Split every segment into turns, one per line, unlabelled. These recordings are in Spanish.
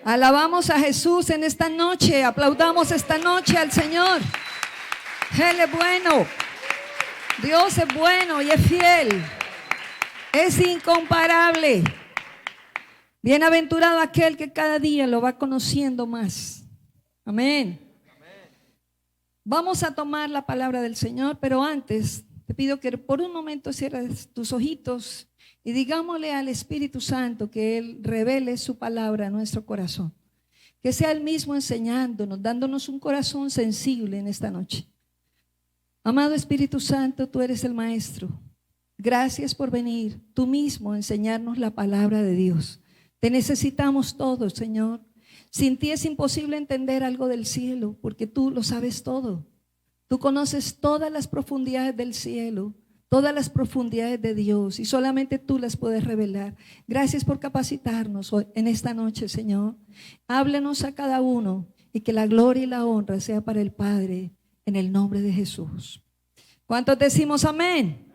Alabamos a Jesús en esta noche. Aplaudamos esta noche al Señor. Él es bueno. Dios es bueno y es fiel. Es incomparable. Bienaventurado aquel que cada día lo va conociendo más. Amén. Vamos a tomar la palabra del Señor, pero antes te pido que por un momento cierres tus ojitos y digámosle al Espíritu Santo que Él revele su palabra a nuestro corazón. Que sea Él mismo enseñándonos, dándonos un corazón sensible en esta noche. Amado Espíritu Santo, tú eres el Maestro. Gracias por venir tú mismo a enseñarnos la palabra de Dios. Te necesitamos todos, Señor. Sin ti es imposible entender algo del cielo, porque tú lo sabes todo. Tú conoces todas las profundidades del cielo, todas las profundidades de Dios, y solamente tú las puedes revelar. Gracias por capacitarnos hoy, en esta noche, Señor. Háblenos a cada uno y que la gloria y la honra sea para el Padre, en el nombre de Jesús. ¿Cuántos decimos amén?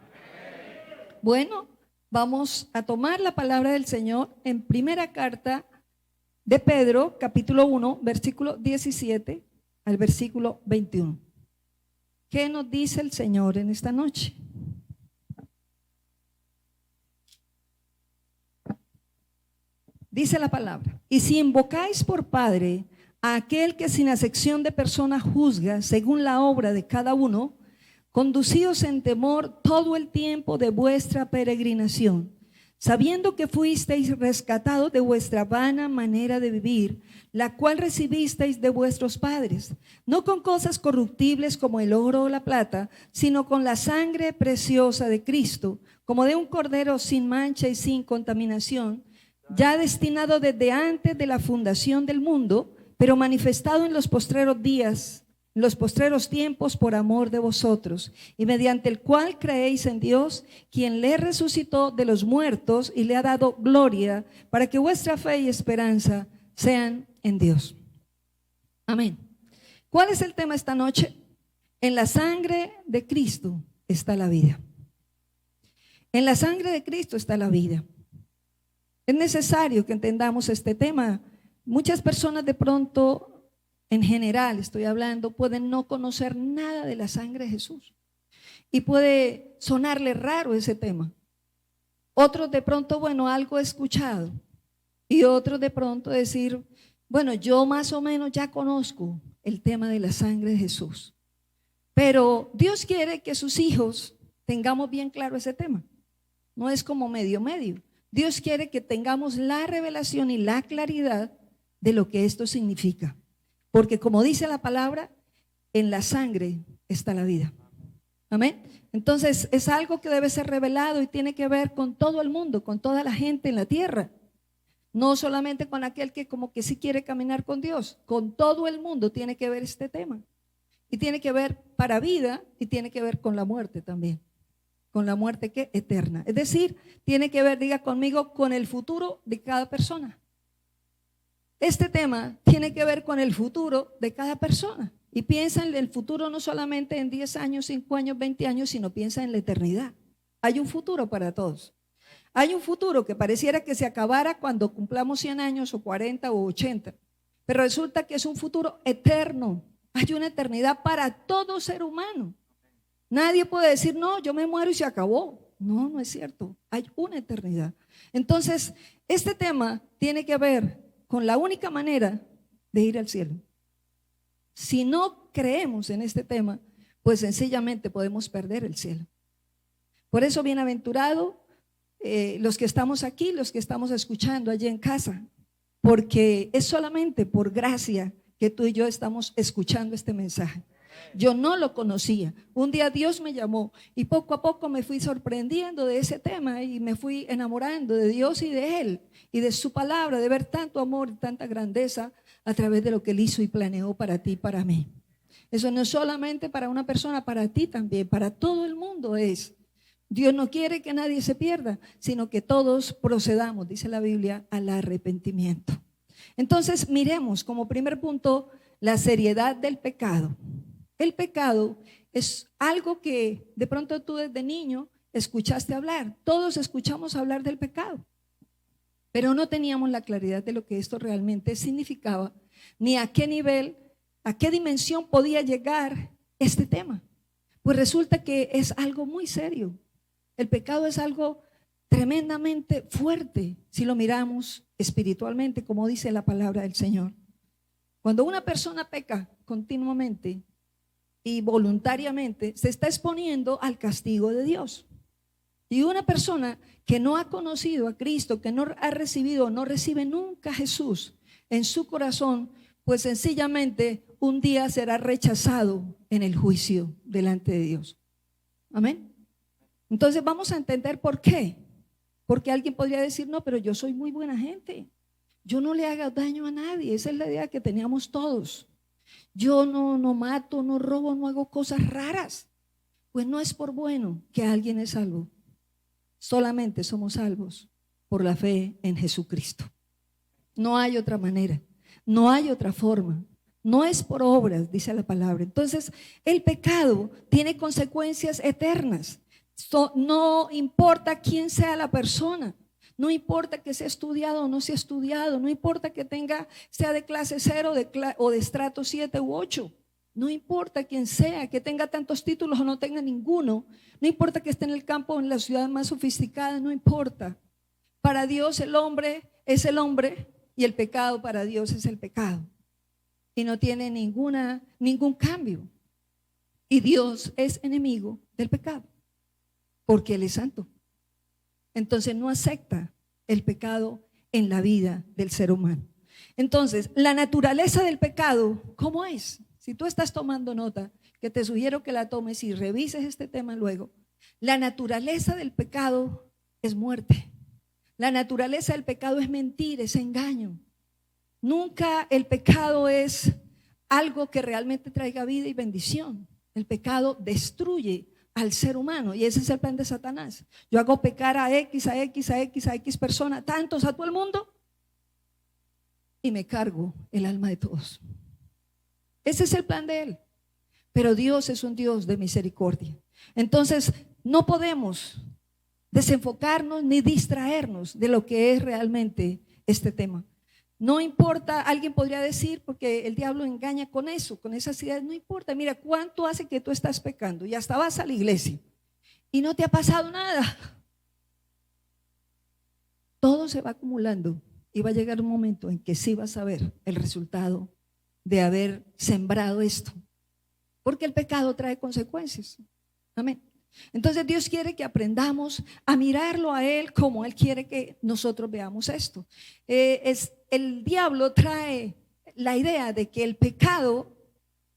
Bueno, vamos a tomar la palabra del Señor en primera carta de Pedro, capítulo 1, versículo 17 al versículo 21. ¿Qué nos dice el Señor en esta noche? Dice la palabra: y si invocáis por Padre a aquel que sin acepción de persona juzga según la obra de cada uno, conducíos en temor todo el tiempo de vuestra peregrinación, sabiendo que fuisteis rescatados de vuestra vana manera de vivir, la cual recibisteis de vuestros padres, no con cosas corruptibles como el oro o la plata, sino con la sangre preciosa de Cristo, como de un cordero sin mancha y sin contaminación, ya destinado desde antes de la fundación del mundo, pero manifestado en los postreros días, en los postreros tiempos por amor de vosotros, y mediante el cual creéis en Dios, quien le resucitó de los muertos y le ha dado gloria, para que vuestra fe y esperanza sean en Dios. Amén. ¿Cuál es el tema esta noche? En la sangre de Cristo está la vida. En la sangre de Cristo está la vida. Es necesario que entendamos este tema. Muchas personas de pronto, en general estoy hablando, pueden no conocer nada de la sangre de Jesús. Y puede sonarle raro ese tema. Otros de pronto, bueno, algo he escuchado. Y otros de pronto decir, bueno, yo más o menos ya conozco el tema de la sangre de Jesús. Pero Dios quiere que sus hijos tengamos bien claro ese tema. No es como medio. Dios quiere que tengamos la revelación y la claridad de lo que esto significa. Porque como dice la palabra, en la sangre está la vida. Amén. Entonces es algo que debe ser revelado y tiene que ver con todo el mundo, con toda la gente en la tierra. No solamente con aquel que como que sí quiere caminar con Dios. Con todo el mundo tiene que ver este tema. Y tiene que ver para vida y tiene que ver con la muerte también. Con la muerte que eterna. Es decir, tiene que ver, diga conmigo, con el futuro de cada persona. Este tema tiene que ver con el futuro de cada persona. Y piensa en el futuro no solamente en 10 años, 5 años, 20 años, sino piensa en la eternidad. Hay un futuro para todos. Hay un futuro que pareciera que se acabara cuando cumplamos 100 años o 40 o 80. Pero resulta que es un futuro eterno. Hay una eternidad para todo ser humano. Nadie puede decir, no, yo me muero y se acabó. No, no es cierto. Hay una eternidad. Entonces, este tema tiene que ver con la única manera de ir al cielo. Si no creemos en este tema, pues sencillamente podemos perder el cielo. Por eso, bienaventurado los que estamos aquí, los que estamos escuchando allí en casa, porque es solamente por gracia que tú y yo estamos escuchando este mensaje. Yo no lo conocía. Un día Dios me llamó y poco a poco me fui sorprendiendo de ese tema y me fui enamorando de Dios y de Él y de su palabra, de ver tanto amor y tanta grandeza a través de lo que Él hizo y planeó para ti y para mí. Eso no es solamente para una persona, para ti también, para todo el mundo es. Dios no quiere que nadie se pierda, sino que todos procedamos, dice la Biblia, al arrepentimiento. Entonces miremos como primer punto la seriedad del pecado. El pecado es algo que de pronto tú desde niño escuchaste hablar. Todos escuchamos hablar del pecado. pero no teníamos la claridad de lo que esto realmente significaba, ni a qué nivel, a qué dimensión podía llegar este tema. Pues resulta que es algo muy serio. El pecado es algo tremendamente fuerte si lo miramos espiritualmente, como dice la palabra del Señor. Cuando una persona peca continuamente y voluntariamente, se está exponiendo al castigo de Dios. Y una persona que no ha conocido a Cristo, que no ha recibido, no recibe nunca a Jesús en su corazón, pues sencillamente un día será rechazado en el juicio delante de Dios. Amén. Entonces vamos a entender por qué. Porque alguien podría decir, no, pero yo soy muy buena gente. Yo no le hago daño a nadie. Esa es la idea que teníamos todos. Yo no mato, no robo, no hago cosas raras. Pues no es por bueno que alguien es salvo. Solamente somos salvos por la fe en Jesucristo. No hay otra manera, no hay otra forma. No es por obras, dice la palabra. Entonces, el pecado tiene consecuencias eternas. No importa quién sea la persona, no importa que sea estudiado o no sea estudiado, no importa que sea de clase 0 o de estrato 7 u 8. No importa quién sea, que tenga tantos títulos o no tenga ninguno. No importa que esté en el campo o en la ciudad más sofisticada, no importa. Para Dios el hombre es el hombre y el pecado para Dios es el pecado. Y no tiene ningún cambio. Y Dios es enemigo del pecado porque Él es santo. Entonces no acepta el pecado en la vida del ser humano. Entonces, la naturaleza del pecado, ¿cómo es? Si tú estás tomando nota, que te sugiero que la tomes y revises este tema luego. La naturaleza del pecado es muerte. La naturaleza del pecado es mentir, es engaño. Nunca el pecado es algo que realmente traiga vida y bendición. El pecado destruye al ser humano y ese es el plan de Satanás. Yo hago pecar a X persona, tantos a todo el mundo y me cargo el alma de todos. Ese es el plan de él. Pero Dios es un Dios de misericordia. Entonces no podemos desenfocarnos ni distraernos de lo que es realmente este tema. No importa, alguien podría decir, porque el diablo engaña con eso, con esas ideas, no importa, mira cuánto hace que tú estás pecando y hasta vas a la iglesia y no te ha pasado nada. Todo se va acumulando y va a llegar un momento en que sí vas a ver el resultado de haber sembrado esto, porque el pecado trae consecuencias. Amén. Entonces Dios quiere que aprendamos a mirarlo a Él como Él quiere que nosotros veamos esto. El diablo trae la idea de que el pecado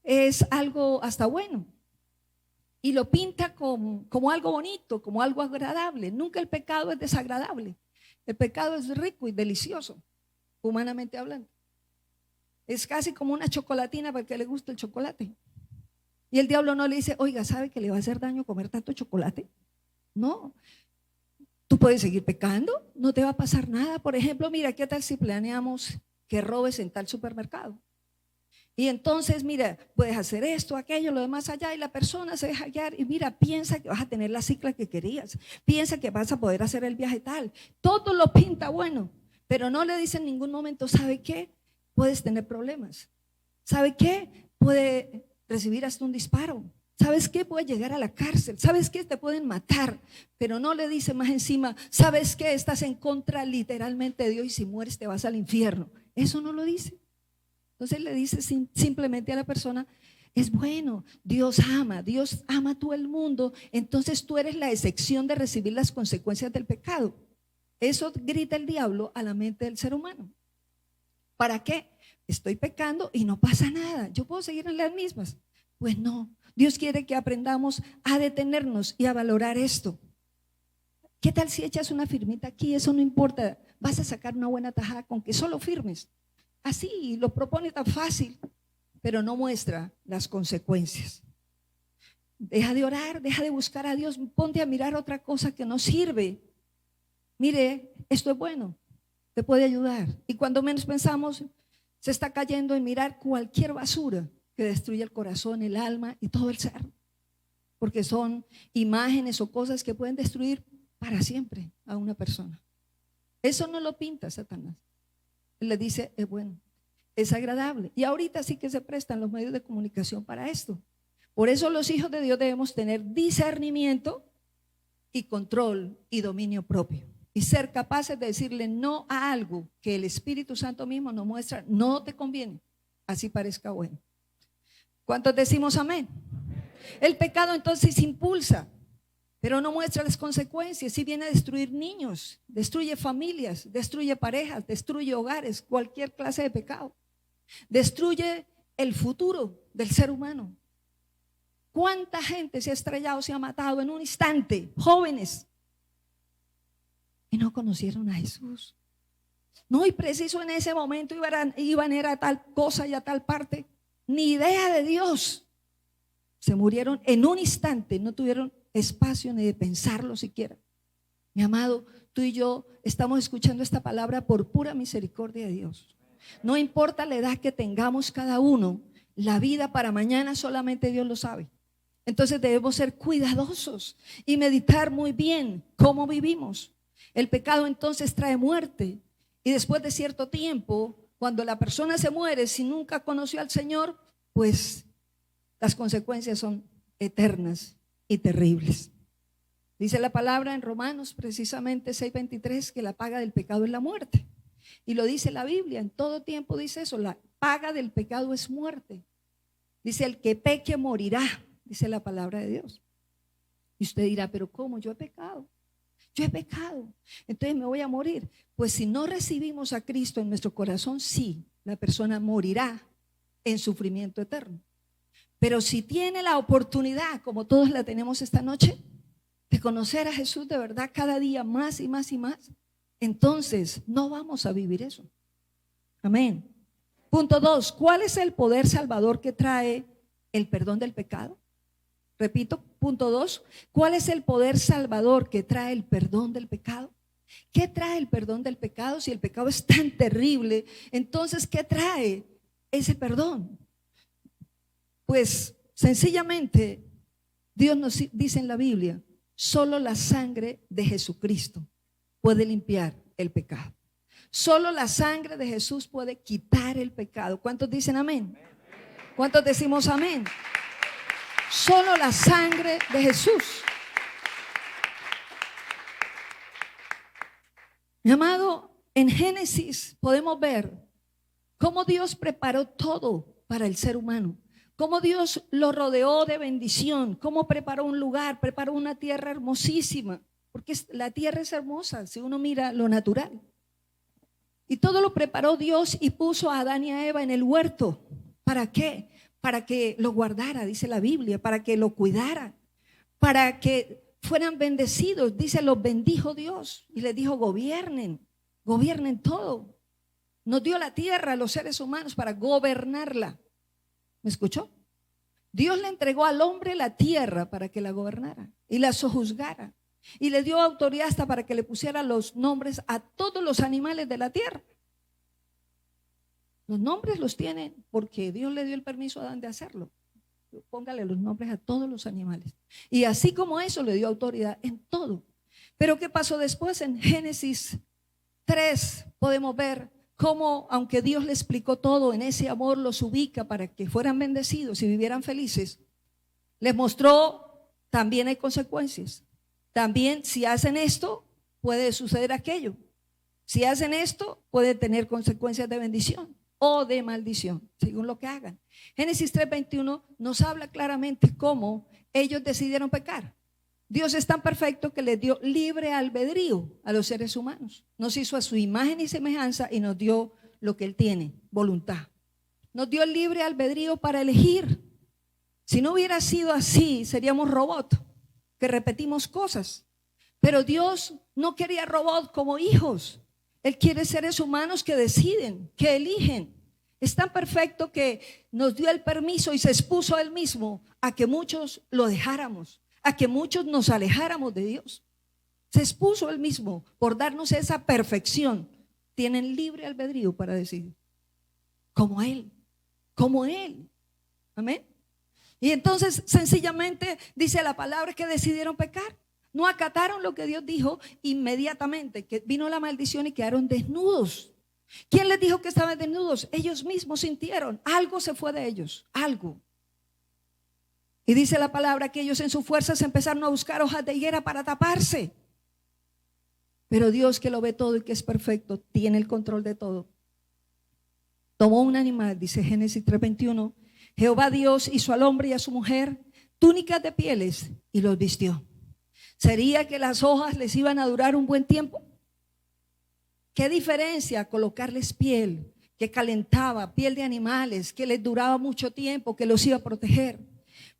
es algo hasta bueno y lo pinta como algo bonito, como algo agradable. Nunca el pecado es desagradable. El pecado es rico y delicioso, humanamente hablando. Es casi como una chocolatina para el que le gusta el chocolate. Y el diablo no le dice, oiga, ¿sabe que le va a hacer daño comer tanto chocolate? No, tú puedes seguir pecando, no te va a pasar nada. Por ejemplo, mira, ¿qué tal si planeamos que robes en tal supermercado? Y entonces, mira, puedes hacer esto, aquello, lo demás allá, y la persona se deja guiar y mira, piensa que vas a tener la cicla que querías, piensa que vas a poder hacer el viaje tal. Todo lo pinta bueno, pero no le dice en ningún momento, ¿sabe qué? Puedes tener problemas. ¿Sabe qué? Puede recibir hasta un disparo. ¿Sabes qué? Puede llegar a la cárcel. ¿Sabes qué? Te pueden matar. Pero no le dice más encima, ¿sabes qué? Estás en contra literalmente de Dios y si mueres te vas al infierno. Eso no lo dice. Entonces le dice simplemente a la persona, es bueno, Dios ama a todo el mundo. Entonces tú eres la excepción de recibir las consecuencias del pecado. Eso grita el diablo a la mente del ser humano. ¿Para qué? Estoy pecando y no pasa nada, yo puedo seguir en las mismas. Pues no, Dios quiere que aprendamos a detenernos y a valorar esto. ¿Qué tal si echas una firmita aquí? Eso no importa, vas a sacar una buena tajada con que solo firmes. Así lo propone tan fácil, pero no muestra las consecuencias. Deja de orar, deja de buscar a Dios, ponte a mirar otra cosa que no sirve. Mire, esto es bueno, te puede ayudar. Y cuando menos pensamos, se está cayendo en mirar cualquier basura que destruye el corazón, el alma y todo el ser. Porque son imágenes o cosas que pueden destruir para siempre a una persona. Eso no lo pinta Satanás. Él le dice, es bueno, es agradable. Y ahorita sí que se prestan los medios de comunicación para esto. Por eso los hijos de Dios debemos tener discernimiento y control y dominio propio. Y ser capaces de decirle no a algo que el Espíritu Santo mismo nos muestra, no te conviene, así parezca bueno. ¿Cuántos decimos amén? El pecado entonces impulsa, pero no muestra las consecuencias. Si viene a destruir niños, destruye familias, destruye parejas, destruye hogares, cualquier clase de pecado. Destruye el futuro del ser humano. ¿Cuánta gente se ha estrellado, se ha matado en un instante? Jóvenes. Y no conocieron a Jesús. No, y preciso en ese momento iban a ir a tal cosa y a tal parte. Ni idea de Dios. Se murieron en un instante, no tuvieron espacio ni de pensarlo siquiera. Mi amado, tú y yo estamos escuchando esta palabra por pura misericordia de Dios. No importa la edad que tengamos cada uno, la vida para mañana solamente Dios lo sabe. Entonces debemos ser cuidadosos y meditar muy bien cómo vivimos. El pecado entonces trae muerte, y después de cierto tiempo, cuando la persona se muere, si nunca conoció al Señor, pues las consecuencias son eternas y terribles. Dice la palabra en Romanos precisamente 6:23 que la paga del pecado es la muerte. Y lo dice la Biblia, en todo tiempo dice eso, la paga del pecado es muerte. Dice, el que peque morirá, dice la palabra de Dios. Y usted dirá, pero ¿cómo? Yo he pecado. Yo he pecado, entonces me voy a morir. Pues si no recibimos a Cristo en nuestro corazón, sí, la persona morirá en sufrimiento eterno. Pero si tiene la oportunidad, como todos la tenemos esta noche, de conocer a Jesús de verdad cada día más y más y más, entonces no vamos a vivir eso. Amén. Punto 2, ¿cuál es el poder salvador que trae el perdón del pecado? Repito, punto 2, ¿cuál es el poder salvador que trae el perdón del pecado? ¿Qué trae el perdón del pecado? Si el pecado es tan terrible, entonces ¿qué trae ese perdón? Pues sencillamente Dios nos dice en la Biblia, solo la sangre de Jesucristo puede limpiar el pecado. Solo la sangre de Jesús puede quitar el pecado. ¿Cuántos dicen amén? ¿Cuántos decimos amén? Solo la sangre de Jesús. Mi amado, en Génesis podemos ver cómo Dios preparó todo para el ser humano, cómo Dios lo rodeó de bendición, cómo preparó un lugar, preparó una tierra hermosísima, porque la tierra es hermosa si uno mira lo natural. Y todo lo preparó Dios y puso a Adán y a Eva en el huerto. ¿Para qué? Para que lo guardara, dice la Biblia, para que lo cuidara, para que fueran bendecidos. Dice, los bendijo Dios y les dijo, gobiernen todo. Nos dio la tierra a los seres humanos para gobernarla. ¿Me escuchó? Dios le entregó al hombre la tierra para que la gobernara y la sojuzgara. Y le dio autoridad hasta para que le pusiera los nombres a todos los animales de la tierra. Los nombres los tienen porque Dios le dio el permiso a Adán de hacerlo. Póngale los nombres a todos los animales. Y así como eso le dio autoridad en todo. Pero ¿qué pasó después? En Génesis 3 podemos ver cómo, aunque Dios le explicó todo, en ese amor los ubica para que fueran bendecidos y vivieran felices. Les mostró también hay consecuencias. También si hacen esto puede suceder aquello. Si hacen esto puede tener consecuencias de bendición o de maldición, según lo que hagan. Génesis 3:21 nos habla claramente cómo ellos decidieron pecar. Dios es tan perfecto que les dio libre albedrío a los seres humanos. Nos hizo a su imagen y semejanza y nos dio lo que Él tiene, voluntad. Nos dio libre albedrío para elegir. Si no hubiera sido así, seríamos robots que repetimos cosas. Pero Dios no quería robots como hijos. Él quiere seres humanos que deciden, que eligen. Es tan perfecto que nos dio el permiso y se expuso a Él mismo a que muchos lo dejáramos, a que muchos nos alejáramos de Dios. Se expuso Él mismo por darnos esa perfección. Tienen libre albedrío para decidir. Como Él. Amén. Y entonces sencillamente dice la palabra que decidieron pecar. No acataron lo que Dios dijo inmediatamente, que vino la maldición y quedaron desnudos. ¿Quién les dijo que estaban desnudos? Ellos mismos sintieron, algo se fue de ellos, algo. Y dice la palabra que ellos en sus fuerzas empezaron a buscar hojas de higuera para taparse. Pero Dios, que lo ve todo y que es perfecto, tiene el control de todo. Tomó un animal, dice Génesis 3:21. Jehová Dios hizo al hombre y a su mujer túnicas de pieles y los vistió. ¿Sería que las hojas les iban a durar un buen tiempo? ¿Qué diferencia colocarles piel que calentaba, piel de animales, que les duraba mucho tiempo, que los iba a proteger?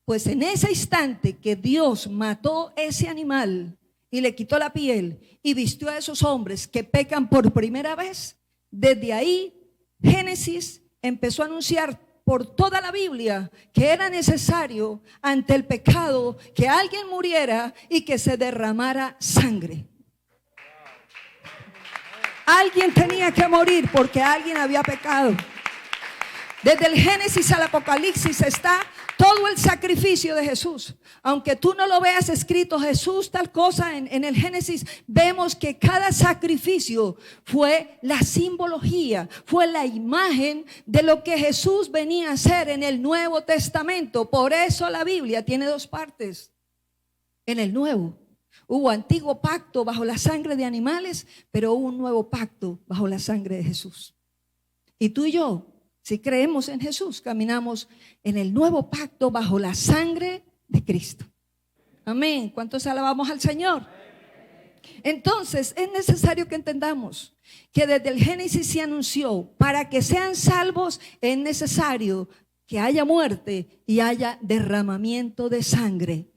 Pues en ese instante que Dios mató ese animal y le quitó la piel y vistió a esos hombres que pecan por primera vez, desde ahí Génesis empezó a anunciar por toda la Biblia que era necesario ante el pecado que alguien muriera y que se derramara sangre. Alguien tenía que morir porque alguien había pecado. Desde el Génesis al Apocalipsis está todo el sacrificio de Jesús. Aunque tú no lo veas escrito Jesús tal cosa en el Génesis, vemos que cada sacrificio fue la simbología, fue la imagen de lo que Jesús venía a hacer en el Nuevo Testamento. Por eso la Biblia tiene dos partes. En el Nuevo hubo antiguo pacto bajo la sangre de animales, pero hubo un nuevo pacto bajo la sangre de Jesús. Y tú y yo, si creemos en Jesús, caminamos en el nuevo pacto bajo la sangre de Cristo. Amén. ¿Cuántos alabamos al Señor? Entonces es necesario que entendamos que desde el Génesis se anunció, para que sean salvos es necesario que haya muerte y haya derramamiento de sangre.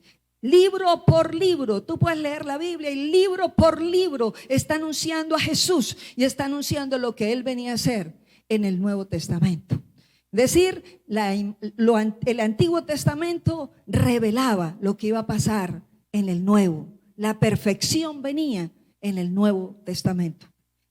Libro por libro, tú puedes leer la Biblia y libro por libro está anunciando a Jesús y está anunciando lo que Él venía a hacer en el Nuevo Testamento. Es decir, el Antiguo Testamento revelaba lo que iba a pasar en el Nuevo. La perfección venía en el Nuevo Testamento.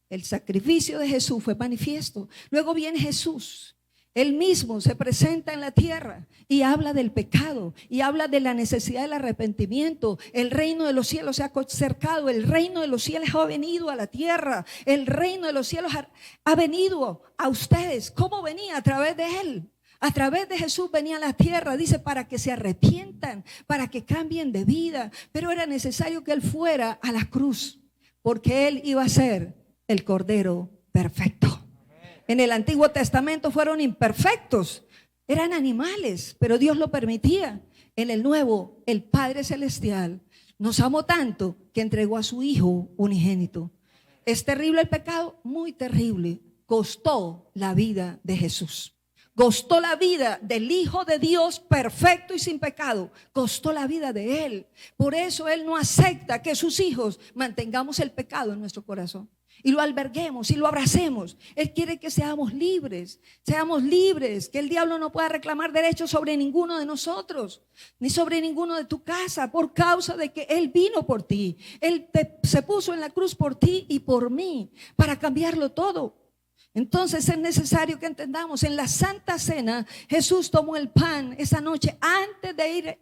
El sacrificio de Jesús fue manifiesto. Luego viene Jesús. Él mismo se presenta en la tierra y habla del pecado y habla de la necesidad del arrepentimiento. El reino de los cielos se ha acercado, el reino de los cielos ha venido a la tierra, el reino de los cielos ha venido a ustedes. ¿Cómo venía? A través de Él. A través de Jesús venía a la tierra, dice, para que se arrepientan, para que cambien de vida. Pero era necesario que Él fuera a la cruz, porque Él iba a ser el Cordero perfecto. En el Antiguo Testamento fueron imperfectos, eran animales, pero Dios lo permitía. En el Nuevo, el Padre Celestial nos amó tanto que entregó a su Hijo unigénito. ¿Es terrible el pecado? Muy terrible. Costó la vida de Jesús. Costó la vida del Hijo de Dios perfecto y sin pecado. Costó la vida de Él. Por eso Él no acepta que sus hijos mantengamos el pecado en nuestro corazón y lo alberguemos y lo abracemos. Él quiere que seamos libres, que el diablo no pueda reclamar derechos sobre ninguno de nosotros, ni sobre ninguno de tu casa, por causa de que Él vino por ti. Él se puso en la cruz por ti y por mí, para cambiarlo todo. Entonces es necesario que entendamos, en la Santa Cena Jesús tomó el pan esa noche antes de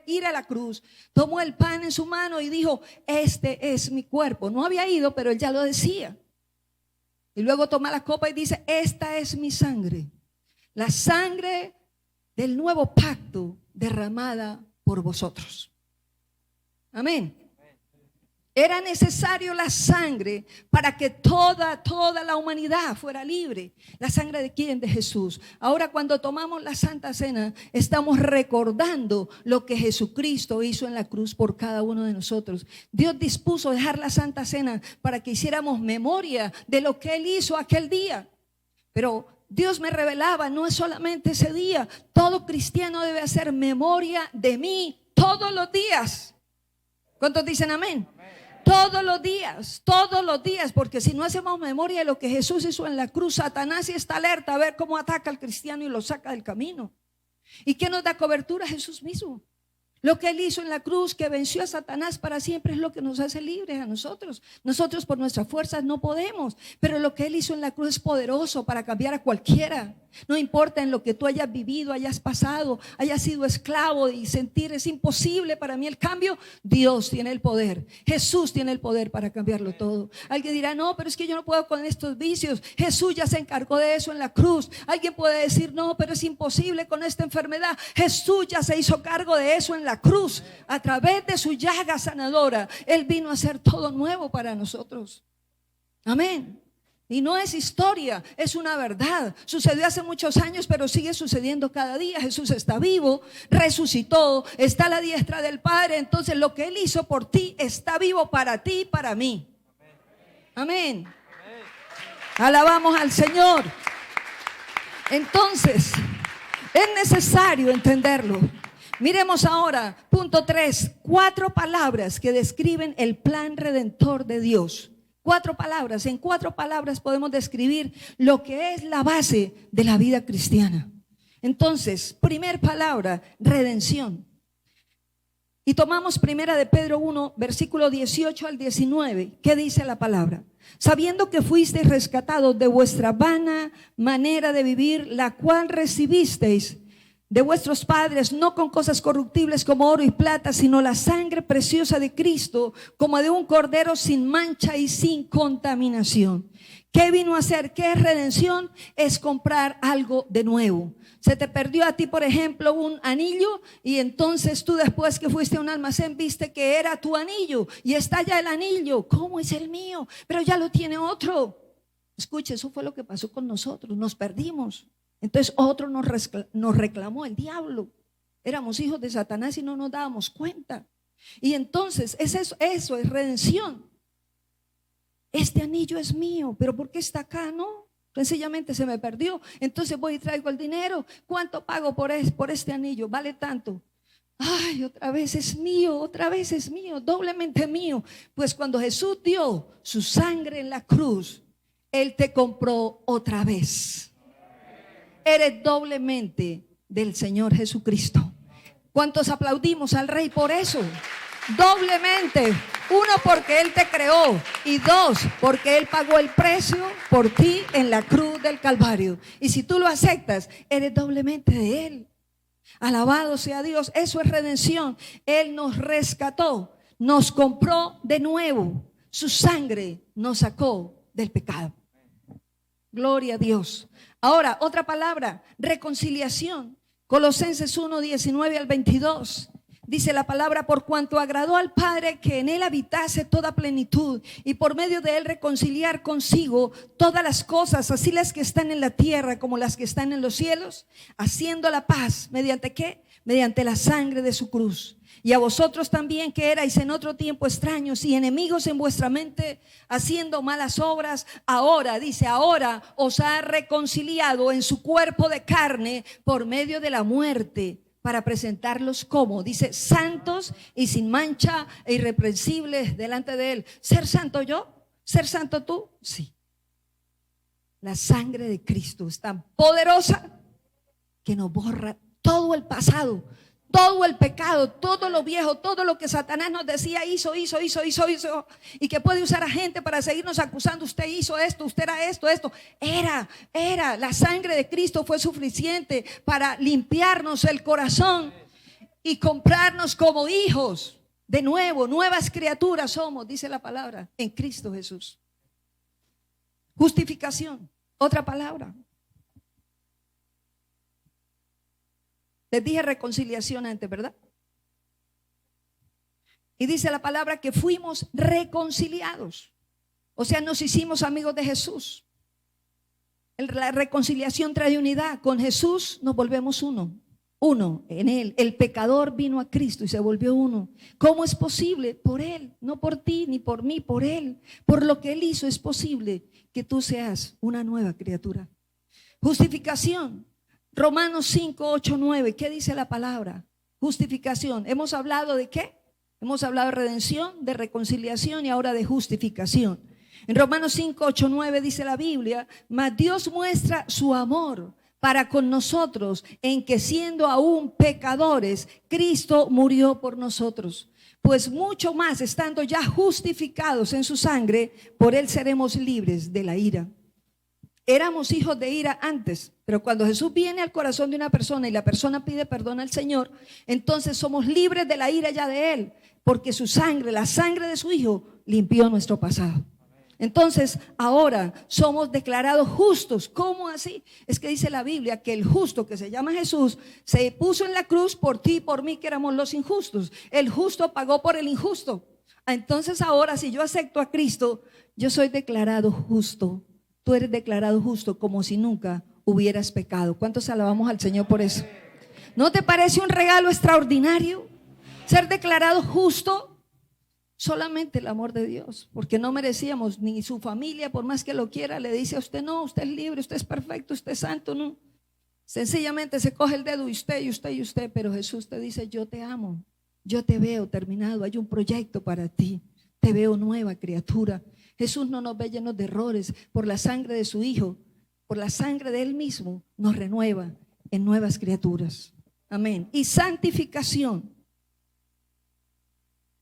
ir a la cruz. Tomó el pan en su mano y dijo: este es mi cuerpo. No había ido, pero Él ya lo decía. Y luego toma la copa y dice: esta es mi sangre, la sangre del nuevo pacto derramada por vosotros. Amén. Era necesario la sangre para que toda la humanidad fuera libre. ¿La sangre de quién? De Jesús. Ahora, cuando tomamos la Santa Cena, estamos recordando lo que Jesucristo hizo en la cruz por cada uno de nosotros. Dios dispuso dejar la Santa Cena para que hiciéramos memoria de lo que Él hizo aquel día. Pero Dios me revelaba, no es solamente ese día. Todo cristiano debe hacer memoria de mí todos los días. ¿Cuántos dicen amén? Todos los días, porque si no hacemos memoria de lo que Jesús hizo en la cruz, Satanás sí está alerta a ver cómo ataca al cristiano y lo saca del camino. ¿Y qué nos da cobertura? Jesús mismo. Lo que Él hizo en la cruz, que venció a Satanás para siempre, es lo que nos hace libres a nosotros. Nosotros por nuestras fuerzas no podemos, pero lo que Él hizo en la cruz es poderoso para cambiar a cualquiera. No importa en lo que tú hayas vivido, hayas pasado, hayas sido esclavo y sentir es imposible para mí el cambio. Dios tiene el poder. Jesús tiene el poder para cambiarlo todo. Alguien dirá, no, pero es que yo no puedo con estos vicios. Jesús ya se encargó de eso en la cruz. Alguien puede decir, no, pero es imposible con esta enfermedad. Jesús ya se hizo cargo de eso en la cruz. A través de su llaga sanadora, Él vino a hacer todo nuevo para nosotros. Amén. Y no es historia, es una verdad. Sucedió hace muchos años, pero sigue sucediendo cada día. Jesús está vivo, resucitó, está a la diestra del Padre. Entonces lo que Él hizo por ti está vivo para ti y para mí. Amén. Alabamos al Señor. Entonces, es necesario entenderlo. Miremos ahora, punto 3, 4 palabras que describen el plan redentor de Dios. 4 palabras, en 4 palabras podemos describir lo que es la base de la vida cristiana. Entonces, primer palabra, redención. Y tomamos primera de Pedro 1, versículo 18 al 19. ¿Qué dice la palabra? Sabiendo que fuisteis rescatados de vuestra vana manera de vivir, la cual recibisteis de vuestros padres, no con cosas corruptibles como oro y plata, sino la sangre preciosa de Cristo, como de un cordero sin mancha y sin contaminación. ¿Qué vino a hacer? ¿Qué es redención? Es comprar algo de nuevo. Se te perdió a ti, por ejemplo, un anillo, y entonces tú, después que fuiste a un almacén, viste que era tu anillo y está ya el anillo. ¿Cómo es el mío? Pero ya lo tiene otro. Escuche, eso fue lo que pasó con nosotros, nos perdimos. Entonces otro nos reclamó, el diablo. Éramos hijos de Satanás y no nos dábamos cuenta. Y entonces eso es redención. Este anillo es mío, pero ¿por qué está acá? No, sencillamente se me perdió. Entonces voy y traigo el dinero. ¿Cuánto pago por este anillo? Vale tanto. Ay, otra vez es mío, doblemente mío. Pues cuando Jesús dio su sangre en la cruz, Él te compró otra vez. Eres doblemente del Señor Jesucristo. ¿Cuántos aplaudimos al Rey por eso? Doblemente. 1, porque Él te creó, y 2, porque Él pagó el precio por ti en la cruz del Calvario. Y si tú lo aceptas, eres doblemente de Él. Alabado sea Dios. Eso es redención. Él nos rescató, nos compró de nuevo. Su sangre nos sacó del pecado. Gloria a Dios. Ahora, otra palabra, reconciliación. Colosenses 1, 19 al 22. Dice la palabra: por cuanto agradó al Padre que en Él habitase toda plenitud, y por medio de Él reconciliar consigo todas las cosas, así las que están en la tierra como las que están en los cielos, haciendo la paz. ¿Mediante qué? Mediante la sangre de su cruz. Y a vosotros también, que erais en otro tiempo extraños y enemigos en vuestra mente, haciendo malas obras, ahora, dice, ahora os ha reconciliado en su cuerpo de carne por medio de la muerte, para presentarlos como, dice, santos y sin mancha e irreprensibles delante de Él. ¿Ser santo yo? ¿Ser santo tú? Sí. La sangre de Cristo es tan poderosa que nos borra todo el pasado, todo el pecado, todo lo viejo, todo lo que Satanás nos decía hizo, y que puede usar a gente para seguirnos acusando. Usted hizo esto, usted era esto. Era la sangre de Cristo fue suficiente para limpiarnos el corazón y comprarnos como hijos de nuevo. Nuevas criaturas somos, dice la palabra, en Cristo Jesús. Justificación, otra palabra. Les dije reconciliación antes, ¿verdad? Y dice la palabra que fuimos reconciliados. O sea, nos hicimos amigos de Jesús. La reconciliación trae unidad. Con Jesús nos volvemos uno en Él. El pecador vino a Cristo y se volvió uno. ¿Cómo es posible? Por Él, no por ti ni por mí, por Él. Por lo que Él hizo es posible que tú seas una nueva criatura. Justificación. Romanos 5, 8, 9. ¿Qué dice la palabra? Justificación. ¿Hemos hablado de qué? Hemos hablado de redención, de reconciliación y ahora de justificación. En Romanos 5, 8, 9 dice la Biblia: mas Dios muestra su amor para con nosotros en que, siendo aún pecadores, Cristo murió por nosotros. Pues mucho más, estando ya justificados en su sangre, por Él seremos libres de la ira. éramos hijos de ira antes, pero cuando Jesús viene al corazón de una persona y la persona pide perdón al Señor, entonces somos libres de la ira ya de Él, porque su sangre, la sangre de su Hijo, limpió nuestro pasado. Entonces ahora somos declarados justos. ¿Cómo así? Es que dice la Biblia que el justo, que se llama Jesús, se puso en la cruz por ti y por mí, que éramos los injustos. El justo pagó por el injusto. Entonces ahora, si yo acepto a Cristo, yo soy declarado justo. Tú eres declarado justo como si nunca hubieras pecado. ¿Cuántos alabamos al Señor por eso? ¿No te parece un regalo extraordinario ser declarado justo? Solamente el amor de Dios, porque no merecíamos, ni su familia, por más que lo quiera, le dice a usted: no, usted es libre, usted es perfecto, usted es santo. No, sencillamente se coge el dedo y usted, y usted, y usted. Pero Jesús te dice: yo te amo, yo te veo terminado, hay un proyecto para ti, te veo nueva criatura. Jesús no nos ve llenos de errores. Por la sangre de su Hijo, por la sangre de Él mismo, nos renueva en nuevas criaturas. Amén. Y santificación.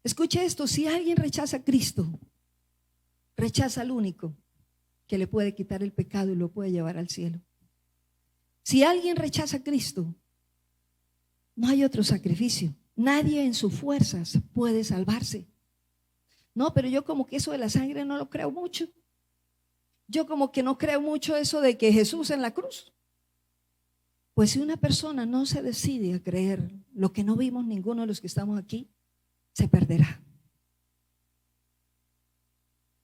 Escuche esto: si alguien rechaza a Cristo, rechaza al único que le puede quitar el pecado y lo puede llevar al cielo. Si alguien rechaza a Cristo, no hay otro sacrificio. Nadie en sus fuerzas puede salvarse. No, pero yo como que eso de la sangre no lo creo mucho. Yo como que no creo mucho eso de que Jesús en la cruz. Pues si una persona no se decide a creer lo que no vimos ninguno de los que estamos aquí, se perderá,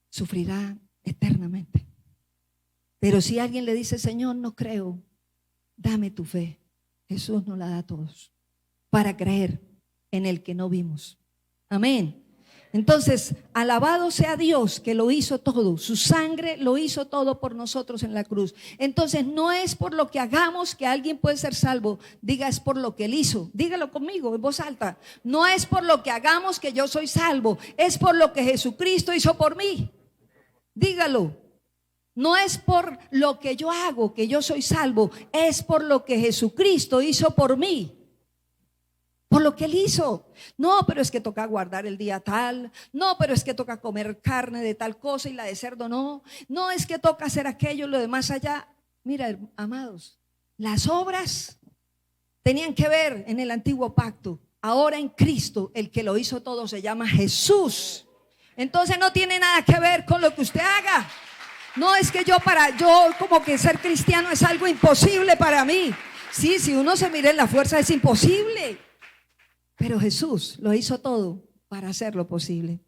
sufrirá eternamente. Pero si alguien le dice: Señor, no creo, dame tu fe, Jesús nos la da a todos para creer en el que no vimos. Amén. Entonces, alabado sea Dios que lo hizo todo, su sangre lo hizo todo por nosotros en la cruz. Entonces no es por lo que hagamos que alguien puede ser salvo. Diga: es por lo que Él hizo. Dígalo conmigo en voz alta: no es por lo que hagamos que yo soy salvo, es por lo que Jesucristo hizo por mí. Dígalo: no es por lo que yo hago que yo soy salvo, es por lo que Jesucristo hizo por mí. Por lo que Él hizo. No, pero es que toca guardar el día tal. No, pero es que toca comer carne de tal cosa y la de cerdo no. No, es que toca hacer aquello, lo demás allá. Mira, amados, las obras tenían que ver en el antiguo pacto. Ahora en Cristo, el que lo hizo todo se llama Jesús. Entonces no tiene nada que ver con lo que usted haga. No es que yo como que ser cristiano es algo imposible para mí. Sí, si uno se mira en la fuerza es imposible. Pero Jesús lo hizo todo para hacerlo posible.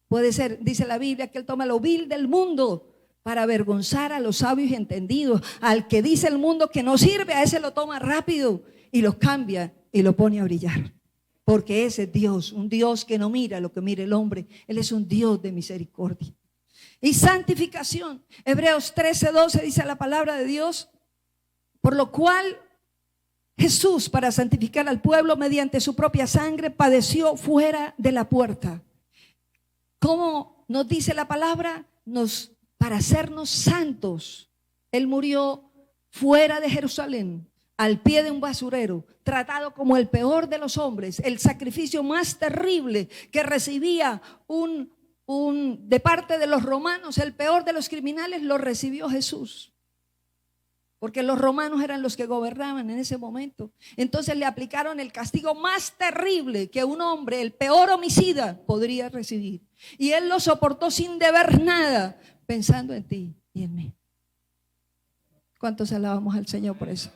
Puede ser, dice la Biblia, que Él toma lo vil del mundo para avergonzar a los sabios y entendidos. Al que dice el mundo que no sirve, a ese lo toma rápido y lo cambia y lo pone a brillar. Porque ese es Dios, un Dios que no mira lo que mira el hombre. Él es un Dios de misericordia. Y santificación. Hebreos 13:12 dice la palabra de Dios: por lo cual Jesús, para santificar al pueblo mediante su propia sangre, padeció fuera de la puerta. ¿Cómo nos dice la palabra? Para hacernos santos. Él murió fuera de Jerusalén, al pie de un basurero, tratado como el peor de los hombres. El sacrificio más terrible que recibía de parte de los romanos, el peor de los criminales, lo recibió Jesús. Porque los romanos eran los que gobernaban en ese momento. Entonces le aplicaron el castigo más terrible que un hombre, el peor homicida, podría recibir. Y Él lo soportó sin deber nada, pensando en ti y en mí. ¿Cuántos alabamos al Señor por eso?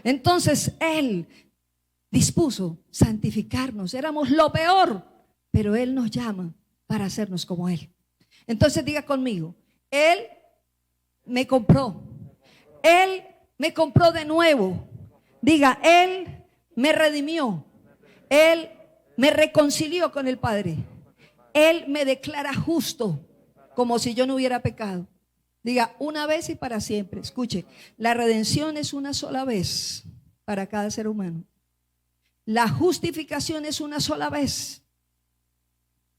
Entonces Él dispuso santificarnos. Éramos lo peor, pero Él nos llama para hacernos como Él. Entonces diga conmigo: Él me compró. Él me compró de nuevo. Diga: Él me redimió. Él me reconcilió con el Padre. Él me declara justo, como si yo no hubiera pecado. Diga: una vez y para siempre. Escuche, la redención es una sola vez para cada ser humano. La justificación es una sola vez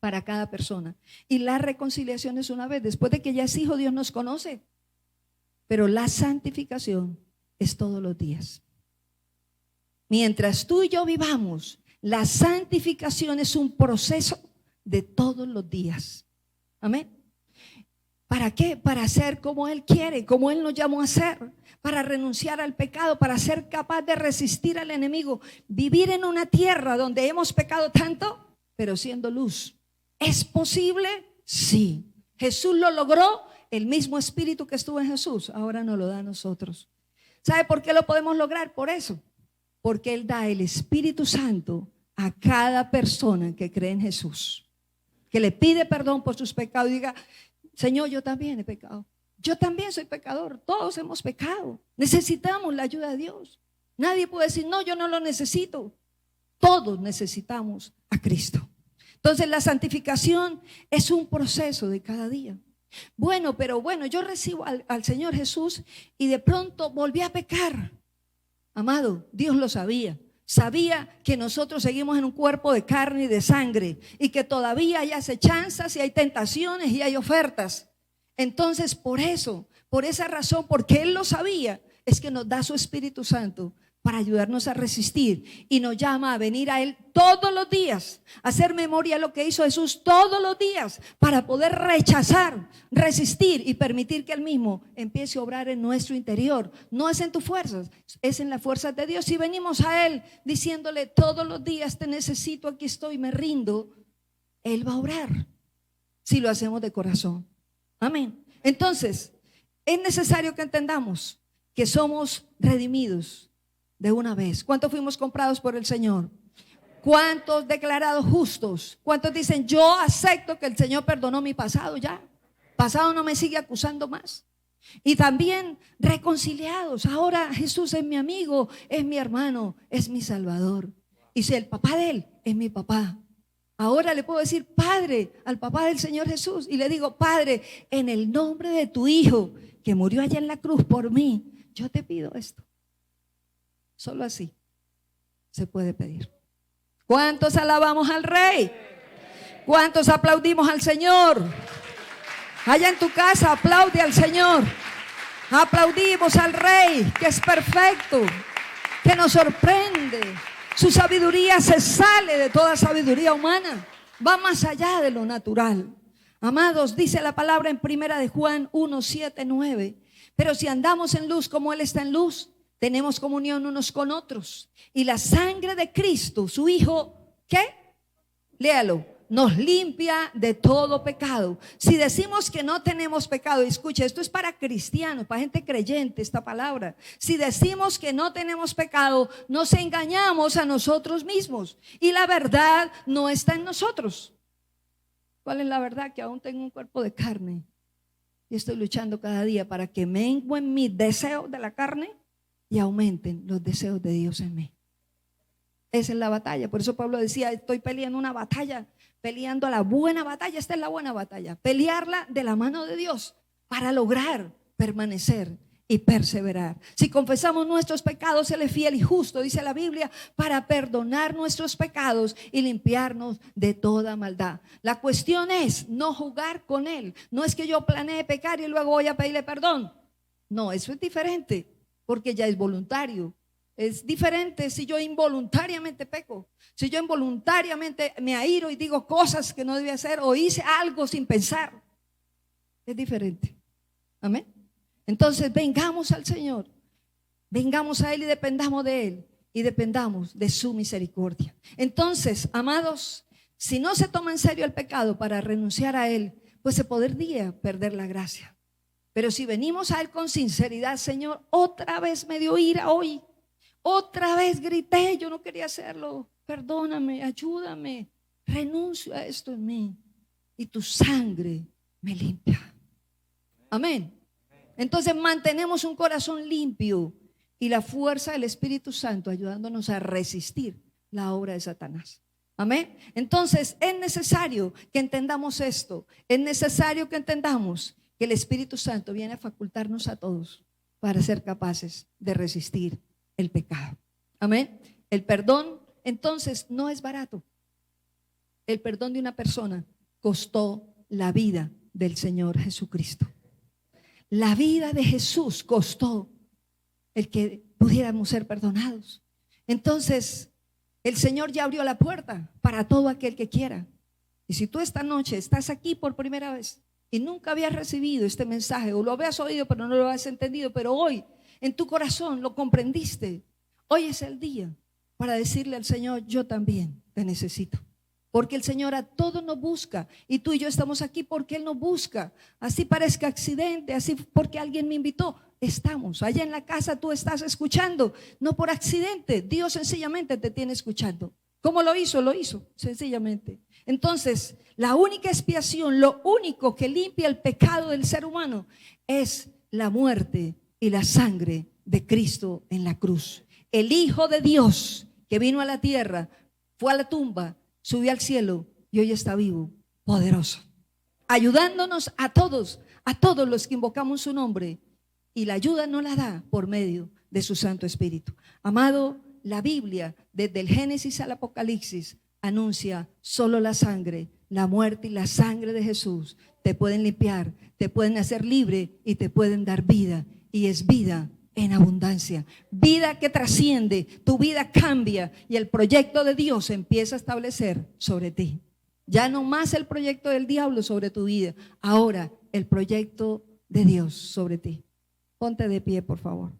para cada persona. Y la reconciliación es una vez. Después de que ya es hijo, Dios nos conoce. Pero la santificación es todos los días. Mientras tú y yo vivamos, la santificación es un proceso de todos los días. Amén. ¿Para qué? Para hacer como Él quiere, como Él nos llamó a hacer, para renunciar al pecado, para ser capaz de resistir al enemigo, vivir en una tierra donde hemos pecado tanto, pero siendo luz. ¿Es posible? Sí. Jesús lo logró, el mismo espíritu que estuvo en Jesús, ahora nos lo da a nosotros. ¿Sabe por qué lo podemos lograr? Por eso, porque Él da el Espíritu Santo a cada persona que cree en Jesús, que le pide perdón por sus pecados y diga: Señor, yo también he pecado, yo también soy pecador, todos hemos pecado, necesitamos la ayuda de Dios. Nadie puede decir: no, yo no lo necesito. Todos necesitamos a Cristo. Entonces la santificación es un proceso de cada día. Bueno, yo recibo al Señor Jesús y de pronto volví a pecar. Amado, Dios lo sabía. Sabía que nosotros seguimos en un cuerpo de carne y de sangre y que todavía hay acechanzas y hay tentaciones y hay ofertas. Entonces, por esa razón, porque Él lo sabía, es que nos da su Espíritu Santo para ayudarnos a resistir y nos llama a venir a Él todos los días, a hacer memoria de lo que hizo Jesús todos los días, para poder rechazar, resistir y permitir que Él mismo empiece a obrar en nuestro interior. No es en tus fuerzas, es en las fuerzas de Dios. Si venimos a Él diciéndole todos los días: te necesito, aquí estoy, me rindo, Él va a obrar, si lo hacemos de corazón. Amén. Entonces, es necesario que entendamos que somos redimidos de una vez. ¿Cuántos fuimos comprados por el Señor? ¿Cuántos declarados justos? ¿Cuántos dicen: yo acepto que el Señor perdonó mi pasado ya? Pasado no me sigue acusando más. Y también reconciliados. Ahora Jesús es mi amigo, es mi hermano, es mi Salvador. Y si el papá de Él es mi papá, ahora le puedo decir Padre al papá del Señor Jesús. Y le digo: Padre, en el nombre de tu Hijo que murió allá en la cruz por mí, yo te pido esto. Solo así se puede pedir. ¿Cuántos alabamos al Rey? ¿Cuántos aplaudimos al Señor? Allá en tu casa aplaude al Señor. Aplaudimos al Rey, que es perfecto, que nos sorprende. Su sabiduría se sale de toda sabiduría humana, va más allá de lo natural. Amados, dice la palabra en primera de Juan 1, 7, 9. Pero si andamos en luz como Él está en luz, tenemos comunión unos con otros. Y la sangre de Cristo, su Hijo, ¿qué? Léalo. Nos limpia de todo pecado. Si decimos que no tenemos pecado, escucha, esto es para cristianos, para gente creyente esta palabra. Si decimos que no tenemos pecado, nos engañamos a nosotros mismos y la verdad no está en nosotros. ¿Cuál es la verdad? Que aún tengo un cuerpo de carne y estoy luchando cada día para que menguen mis deseos de la carne y aumenten los deseos de Dios en mí. Esa es la batalla. Por eso Pablo decía: estoy peleando una batalla, peleando la buena batalla. Esta es la buena batalla, pelearla de la mano de Dios para lograr permanecer y perseverar. Si confesamos nuestros pecados, Él es fiel y justo, dice la Biblia, para perdonar nuestros pecados y limpiarnos de toda maldad. La cuestión es no jugar con Él. No es que yo planee pecar y luego voy a pedirle perdón. No, eso es diferente, porque ya es voluntario. Es diferente si yo involuntariamente peco, si yo involuntariamente me airo y digo cosas que no debía hacer o hice algo sin pensar. Es diferente. Amén. Entonces vengamos al Señor, vengamos a Él y dependamos de Él y dependamos de su misericordia. Entonces, amados, si no se toma en serio el pecado para renunciar a Él, pues se podría perder la gracia. Pero si venimos a Él con sinceridad: Señor, otra vez me dio ira hoy, otra vez grité, yo no quería hacerlo, perdóname, ayúdame, renuncio a esto en mí y tu sangre me limpia. Amén. Entonces mantenemos un corazón limpio y la fuerza del Espíritu Santo ayudándonos a resistir la obra de Satanás. Amén. Entonces es necesario que entendamos esto. Es necesario que entendamos que el Espíritu Santo viene a facultarnos a todos para ser capaces de resistir el pecado. Amén. El perdón entonces no es barato. El perdón de una persona costó la vida del Señor Jesucristo. La vida de Jesús costó el que pudiéramos ser perdonados. Entonces el Señor ya abrió la puerta para todo aquel que quiera. Y si tú esta noche estás aquí por primera vez y nunca habías recibido este mensaje, o lo habías oído pero no lo habías entendido, pero hoy en tu corazón lo comprendiste, hoy es el día para decirle al Señor: yo también te necesito. Porque el Señor a todos nos busca, y tú y yo estamos aquí porque Él nos busca. Así parezca accidente, así porque alguien me invitó, estamos. Allá en la casa tú estás escuchando, no por accidente. Dios sencillamente te tiene escuchando. ¿Cómo lo hizo? Lo hizo sencillamente. Entonces, la única expiación, lo único que limpia el pecado del ser humano es la muerte y la sangre de Cristo en la cruz. El Hijo de Dios que vino a la tierra, fue a la tumba, subió al cielo y hoy está vivo, poderoso, ayudándonos a todos los que invocamos su nombre. Y la ayuda nos la da por medio de su Santo Espíritu. Amado, la Biblia, desde el Génesis al Apocalipsis, anuncia: solo la sangre, la muerte y la sangre de Jesús te pueden limpiar, te pueden hacer libre y te pueden dar vida. Y es vida en abundancia, vida que trasciende. Tu vida cambia y el proyecto de Dios se empieza a establecer sobre ti. Ya no más el proyecto del diablo sobre tu vida, ahora el proyecto de Dios sobre ti. Ponte de pie, por favor.